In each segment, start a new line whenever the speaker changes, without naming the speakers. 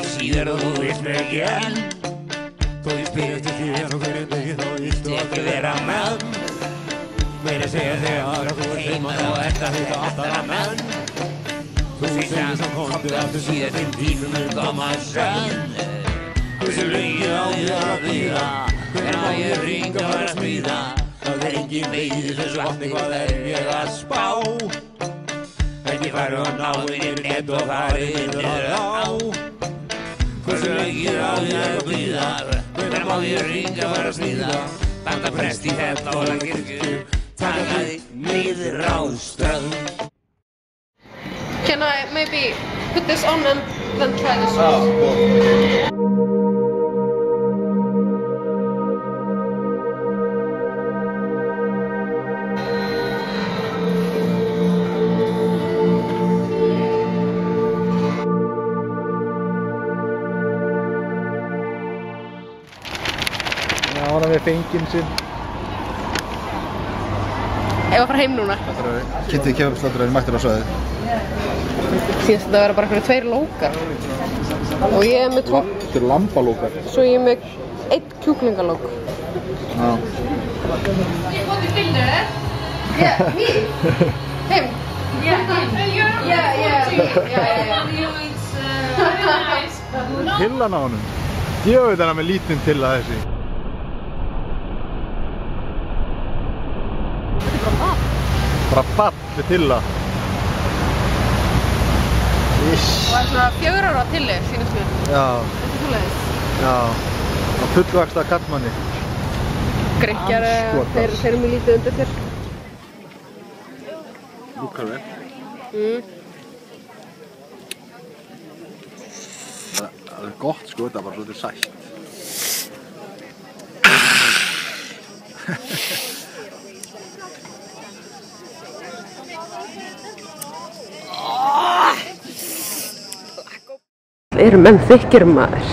síðar og þú veist mig ekki enn. Þó ég spyr eftir þér og hverjum degi þá viltu ekki vera með. Meira segja þegar þú ert heima þá ert að hitta aftara menn. Þú segir sem komdu aftur síðar þinn tími mun koma senn. Hversu lengi á ég að bíða, hvenær má ég hringa og vera að smíða. Það engin veit í þessu vatni hvað ég að spá. Ekki færu að ná inn net og farið inn á. Hversu lengi á ég að bíða, hvenær má ég hringa og vera að smíða. Banda prest í þetta og la kirkju, taka þig niður á strönd.
Can I maybe put this on and then try this one?
Ára við fenginn sinn.
Ef að fara heim núna.
Kitty kebabslátturinn mættur á svæðið.
Síðast þetta vera bara fyrir 2 lókar. Og ég er með 2.
Þetta eru lambalókar.
Svo ég er með 1 kjúklingalók.
Já.
You want the filter? Yeah, me. Him. Yeah, yeah.
Tillan á honum. Ég veit hana með lítinn tilla þessi. Bara ball með tilla.
Og það er svona 4 ára tilli, sýnist mér.
Já.
Þetta er svoleiðis.
Já. Á fullvaxta kallmanni.
Grikkjar, þeir eru mjög lítið undir þér.
Lúkar vel. Það er gott sko, þetta er bara svolítið sætt.
Eru menn þykkir maður?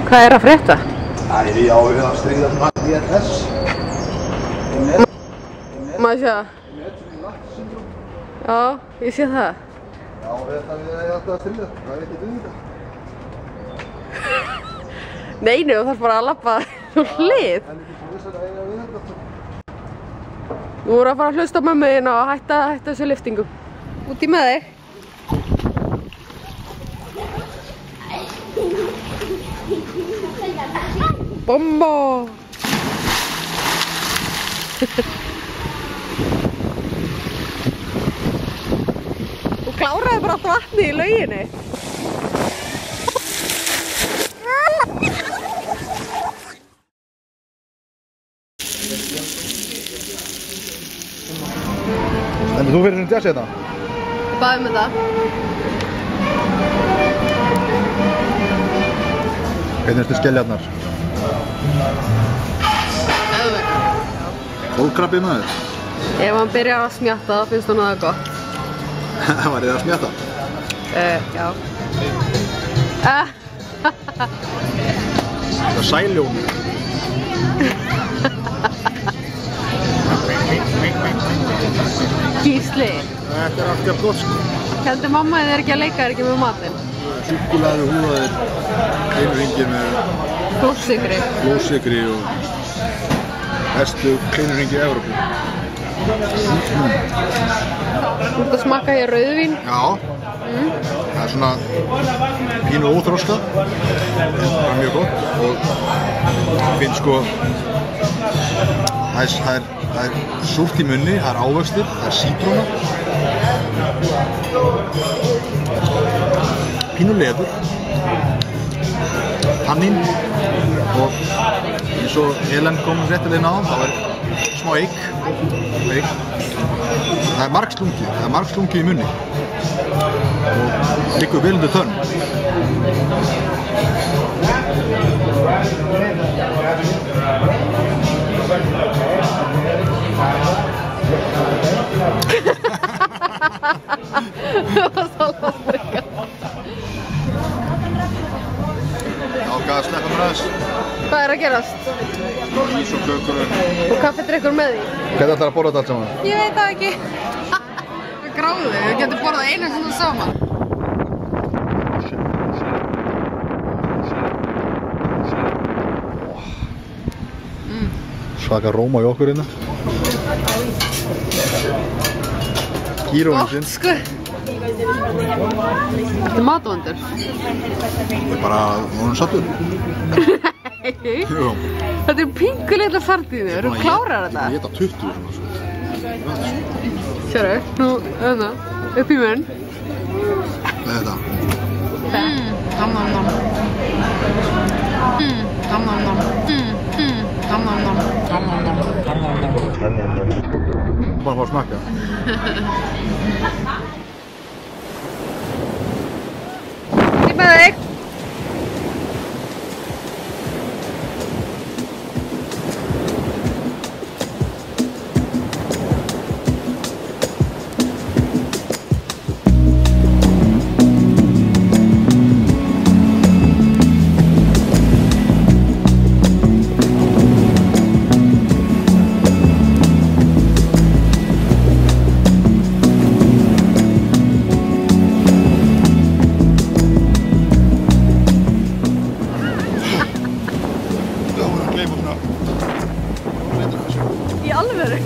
Hvað er að frétta?
Það er já, við að stríða svona IRS.
Maður sé það? Já, ég sé það.
Já, við ætlum að stríða. Það er ekki þetta.
Nei, þú þarf bara að labba hlið. Þú voru að fara að hlusta á mömmu þína og hætta þessu lyftingu. Úti með þig. Bombo! Þú kláraði bara allt vatni í lauginni.
En þú fyrir svona jazz hérna?
Ég baði með það.
Hvernig ertu skeljarnar? Kólkrabbi maður?
Ef hann byrjar að smjatta þá finnst hann það gott.
Var ég að smjatta?
Já.
Það er sæljón.
Gísli.
Þetta er alltaf gott sko.
Heldur mamma þér ekki að leika þér ekki með matinn?
Súkkulaði húðaðir, kleinurhringir með flósykri og bestu kleinurhringi í Evrópu.
Þú ert að smakka hér rauðvín?
Já. Það er svona pínu óþroska. Það er mjög gott og ég finn sko það er súrt í munni, það er ávextir, það er sítróna. Pínu leður, tannín og eins og Helen kom réttilega inn á það var smá eik. Það er margslungið í munni og liggur vel undir tönn.
Það var svolítið að sprika.
Ákvað að sleppa mér aðeins.
Hvað er að gerast?
Ís og kökur.
Og kaffidrykkur með því?
Hvernig ætlar að borða þetta allt saman?
Ég veit það ekki. Við gráðum, við getum borðað einu svona saman.
Svaka róma í okkur hérna. Gíróvinsinn.
Sko. Þetta er matvandur.
Ég bara, hún sattur.
Nei. Þetta er pinguleitla sardínur. Þú klárar þetta.
Ég geta 20 svona.
Sjáru, nú, þarna, upp í munn.
Með þetta.
Nam nam nam. Nam nam nam. Nam nam nam. Nam nam nam.
Bara fá að smakka.
Ég með þig. Í alvöru?